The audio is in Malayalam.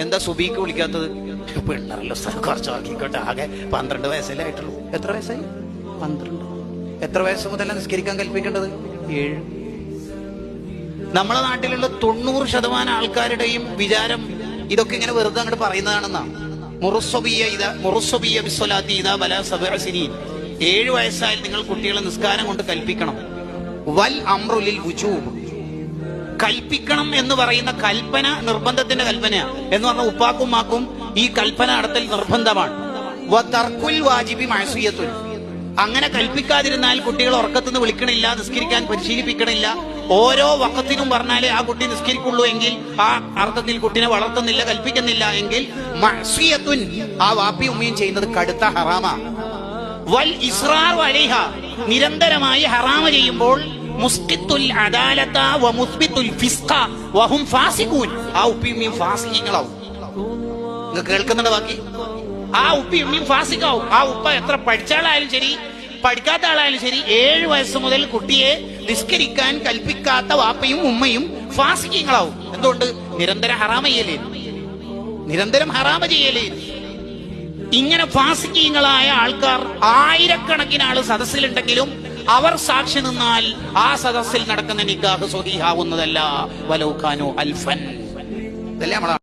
എന്താ സുബീക്ക് വിളിക്കാത്തത്? പിള്ളേരല്ലോ കുറച്ച് ആക്കിക്കോട്ടെ, ആകെ 12 വയസ്സല്ലേ ആയിട്ടുള്ളൂ. എത്ര വയസ്സായി? 12. എത്ര വയസ്സ് മുതലാണ് നിസ്കരിക്കാൻ കൽപ്പിക്കേണ്ടത്? 7. നമ്മളെ നാട്ടിലുള്ള 90% ആൾക്കാരുടെയും വിചാരം ഇതൊക്കെ ഇങ്ങനെ വെറുതെ അങ്ങോട്ട് പറയുന്നതാണെന്നാണ്. 7 വയസ്സായാൽ നിങ്ങൾ കുട്ടികളെ നിസ്കാരം കൊണ്ട് കൽപ്പിക്കണം. വൽ അംറുലിൽ വുജൂബ്, കൽപ്പിക്കണം എന്ന് പറയുന്ന കൽപ്പന നിർബന്ധത്തിന്റെ കൽപ്പനയാണ്. എന്ന് പറഞ്ഞ ഉപ്പാക്കും ഉമ്മാക്കും ഈ കൽപ്പന നടത്തൽ നിർബന്ധമാണ്. വതർക്കുൽ വാജിബി മഅസിയത്തുൻ, അങ്ങനെ കൽപ്പിക്കാതിരുന്നാൽ കുട്ടികൾ ഉറക്കത്തുനിന്ന് വിളിക്കണില്ല, നിസ്കരിക്കാൻ പരിശീലിപ്പിക്കണില്ല. ഓരോ വഖത്തിനും പറഞ്ഞാലേ ആ കുട്ടി നിസ്കരിക്കുള്ളൂ എങ്കിൽ ആ അർത്ഥത്തിൽ കുട്ടിനെ വളർത്തുന്നില്ല, കൽപ്പിക്കുന്നില്ല എങ്കിൽ മഅസിയത്തുൻ, ആ വാപ്പി ഉമ്മയും ചെയ്യുന്നത് കടുത്ത ഹറാമാ. വൽ ഇസ്റാർ അലൈഹ, നിരന്തരമായി ഹറാമ ചെയ്യുമ്പോൾ മുസ്ഖിത്തുൽ അദാലത വ മുസ്ബിത്തുൽ ഫിസ്ഖ വഹും ഫാസിഖൂൻ, ആ ഉപ്പിയും ഫാസിഖീങ്ങളാവും. നിങ്ങൾ കേൾക്കുന്നുണ്ട് ബാക്കി? ആ ഉപ്പിയും ഫാസിഖാവും. ആ ഉപ്പ എത്ര പഠിച്ച ആളായാലും ശരി പഠിക്കാത്ത ആളായാലും ശരി 7 വയസ്സ് മുതൽ കുട്ടിയെ നിസ്കരിക്കാൻ കൽപ്പിക്കാത്ത വാപ്പയും ഉമ്മയും ഫാസിഖീങ്ങളാവും. എന്തുകൊണ്ട്? നിരന്തരം ഹറാമ ചെയ്യലേ, നിരന്തരം ഹറാമ ചെയ്യലേ. ഇങ്ങനെ ഫാസിഖീങ്ങളായ ആൾക്കാർ ആയിരക്കണക്കിന് ആള് സദസ്സിലുണ്ടെങ്കിലും അവർ സാക്ഷി നിന്നാൽ ആ സദസ്സിൽ നടക്കുന്ന നിക്കാഹ് സ്വഹീഹാവുന്നതല്ല. വലൗ കാനൂ അൽഫൻ, ഇതല്ലേ നമ്മളെ